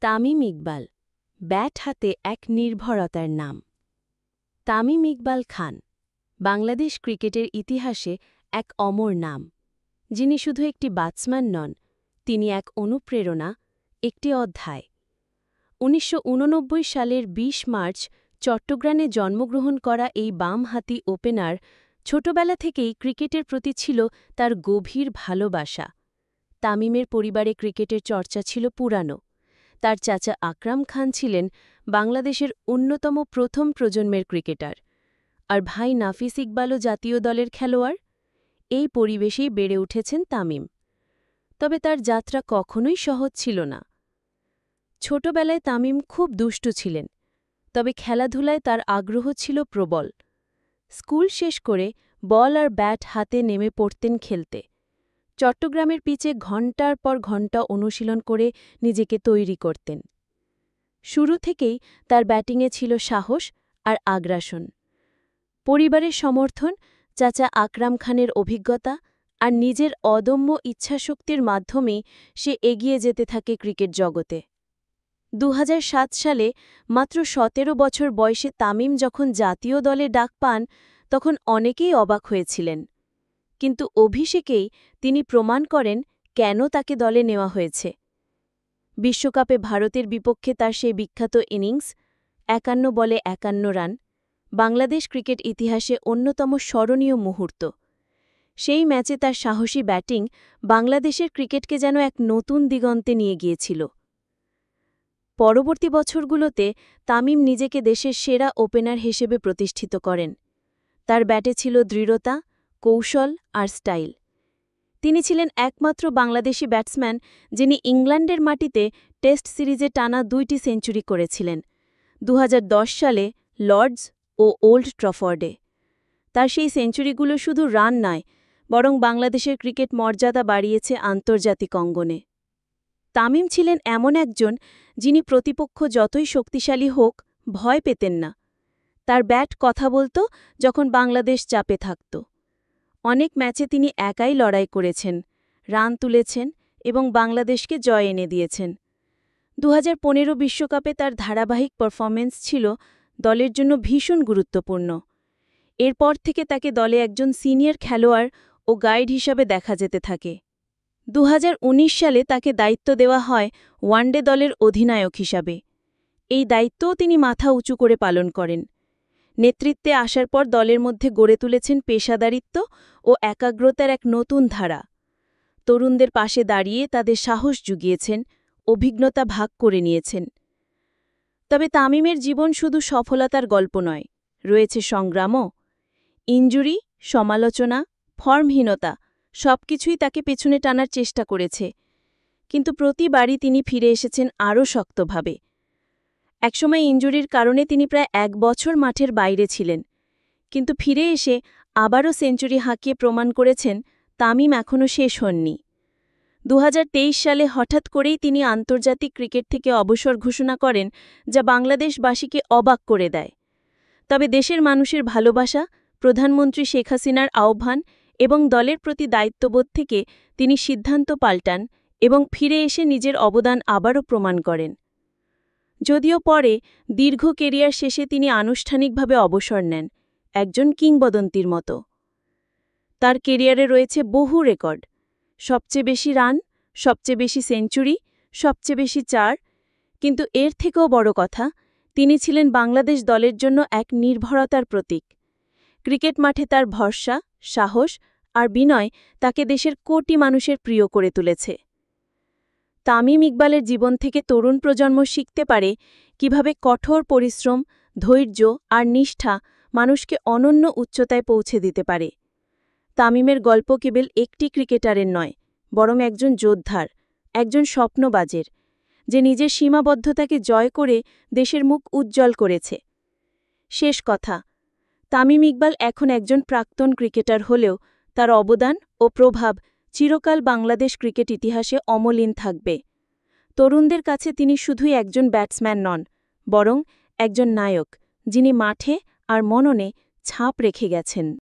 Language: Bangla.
তামিম ইকবাল ব্যাট হাতে এক নির্ভরতার নাম। তামিম ইকবাল খান বাংলাদেশ ক্রিকেটের ইতিহাসে এক অমর নাম, যিনি শুধু একটি ব্যাটসম্যান নন, তিনি এক অনুপ্রেরণা, একটি অধ্যায়। ১৯৮৯ সালের ২০ মার্চ চট্টগ্রামে জন্মগ্রহণ করা এই বামহাতি ওপেনার ছোটবেলা থেকেই ক্রিকেটের প্রতি ছিল তার গভীর ভালোবাসা। তামিমের পরিবারে ক্রিকেটের চর্চা ছিল পুরানো। তার চাচা আকরাম খান ছিলেন বাংলাদেশের অন্যতম প্রথম প্রজন্মের ক্রিকেটার, আর ভাই নাফিস ইকবালও জাতীয় দলের খেলোয়াড়। এই পরিবেশেই বেড়ে উঠেছেন তামিম। তবে তার যাত্রা কখনোই সহজ ছিল না। ছোটবেলায় তামিম খুব দুষ্টু ছিলেন, তবে খেলাধুলায় তার আগ্রহ ছিল প্রবল। স্কুল শেষ করে বল আর ব্যাট হাতে নেমে পড়তেন খেলতে। চট্টগ্রামের পিচে ঘণ্টার পর ঘণ্টা অনুশীলন করে নিজেকে তৈরি করতেন। শুরু থেকেই তার ব্যাটিংয়ে ছিল সাহস আর আগ্রাসন। পরিবারের সমর্থন, চাচা আকরাম খানের অভিজ্ঞতা আর নিজের অদম্য ইচ্ছাশক্তির মাধ্যমেই সে এগিয়ে যেতে থাকে ক্রিকেট জগতে। ২০০৭ সালে মাত্র ১৭ বছর বয়সে তামিম যখন জাতীয় দলে ডাক পান, তখন অনেকেই অবাক হয়েছিলেন। কিন্তু অভিষেকেই তিনি প্রমাণ করেন কেন তাকে দলে নেওয়া হয়েছে। বিশ্বকাপে ভারতের বিপক্ষে তার সেই বিখ্যাত ইনিংস ৫১ বলে ৫১ রান, বাংলাদেশ ক্রিকেট ইতিহাসে অন্যতম স্মরণীয় মুহূর্ত। সেই ম্যাচে তার সাহসী ব্যাটিং বাংলাদেশের ক্রিকেটকে যেন এক নতুন দিগন্তে নিয়ে গিয়েছিল। পরবর্তী বছরগুলোতে তামিম নিজেকে দেশের সেরা ওপেনার হিসেবে প্রতিষ্ঠিত করেন। তার ব্যাটে ছিল দৃঢ়তা, কৌশল আর স্টাইল। তিনি ছিলেন একমাত্র বাংলাদেশি ব্যাটসম্যান যিনি ইংল্যান্ডের মাটিতে টেস্ট সিরিজে টানা ২টি সেঞ্চুরি করেছিলেন, ২০১০ সালে লর্ডস ও ওল্ড ট্রাফোর্ডে। তার সেই সেঞ্চুরিগুলো শুধু রান নয়, বরং বাংলাদেশের ক্রিকেট মর্যাদা বাড়িয়েছে আন্তর্জাতিক অঙ্গনে। তামিম ছিলেন এমন একজন যিনি প্রতিপক্ষ যতই শক্তিশালী হোক ভয় পেতেন না। তার ব্যাট কথা বলত যখন বাংলাদেশ চাপে থাকত। অনেক ম্যাচে তিনি একাই লড়াই করেছেন, রান তুলেছেন এবং বাংলাদেশকে জয় এনে দিয়েছেন। ২০১৫ বিশ্বকাপে তার ধারাবাহিক পারফরম্যান্স ছিল দলের জন্য ভীষণ গুরুত্বপূর্ণ। এরপর থেকে তাকে দলে একজন সিনিয়র খেলোয়াড় ও গাইড হিসাবে দেখা যেতে থাকে। ২০১৯ সালে তাকে দায়িত্ব দেওয়া হয় ওয়ানডে দলের অধিনায়ক হিসাবে। এই দায়িত্বও তিনি মাথা উঁচু করে পালন করেন। নেতৃত্বে আসার পর দলের মধ্যে গড়ে তুলেছেন পেশাদারিত্ব ও একাগ্রতার এক নতুন ধারা। তরুণদের পাশে দাঁড়িয়ে তাদের সাহস জুগিয়েছেন, অভিজ্ঞতা ভাগ করে নিয়েছেন। তবে তামিমের জীবন শুধু সফলতার গল্প নয়, রয়েছে সংগ্রামও। ইনজুরি, সমালোচনা, ফর্মহীনতা সবকিছুই তাকে পেছনে টানার চেষ্টা করেছে, কিন্তু প্রতিবারই তিনি ফিরে এসেছেন আরও শক্তভাবে। একসময় ইনজুরির কারণে তিনি প্রায় ১ বছর মাঠের বাইরে ছিলেন, কিন্তু ফিরে এসে আবারও সেঞ্চুরি হাঁকিয়ে প্রমাণ করেছেন তামিম এখনও শেষ হননি। ২০২৩ সালে হঠাৎ করেই তিনি আন্তর্জাতিক ক্রিকেট থেকে অবসর ঘোষণা করেন, যা বাংলাদেশবাসীকে অবাক করে দেয়। তবে দেশের মানুষের ভালোবাসা, প্রধানমন্ত্রী শেখ হাসিনার আহ্বান এবং দলের প্রতি দায়িত্ববোধ থেকে তিনি সিদ্ধান্ত পাল্টান এবং ফিরে এসে নিজের অবদান আবারও প্রমাণ করেন। যদিও পরে দীর্ঘ কেরিয়ার শেষে তিনি আনুষ্ঠানিকভাবে অবসর নেন, একজন কিংবদন্তির মতো। তার কেরিয়ারে রয়েছে বহু রেকর্ড: সবচেয়ে বেশি রান, সবচেয়ে বেশি সেঞ্চুরি, সবচেয়ে বেশি চার। কিন্তু এর থেকেও বড় কথা, তিনি ছিলেন বাংলাদেশ দলের জন্য এক নির্ভরতার প্রতীক। ক্রিকেট মাঠে তার ভরসা, সাহস আর বিনয় তাকে দেশের কোটি মানুষের প্রিয় করে তুলেছে। তামিম ইকবালের জীবন থেকে তরুণ প্রজন্ম শিখতে পারে কিভাবে কঠোর পরিশ্রম, ধৈর্য আর নিষ্ঠা মানুষকে অনন্য উচ্চতায় পৌঁছে দিতে পারে। তামিমের গল্প কেবল একটি ক্রিকেটারের নয়, বরং একজন যোদ্ধার, একজন স্বপ্নবাজের, যে নিজের সীমাবদ্ধতাকে জয় করে দেশের মুখ উজ্জ্বল করেছে। শেষ কথা, তামিম ইকবাল এখন একজন প্রাক্তন ক্রিকেটার হলেও তার অবদান ও প্রভাব চিরকাল বাংলাদেশ ক্রিকেট ইতিহাসে অমলিন থাকবে। তরুণদের কাছে তিনি শুধুই একজন ব্যাটসম্যান নন, বরং একজন নায়ক, যিনি মাঠে আর মননে ছাপ রেখে গেছেন।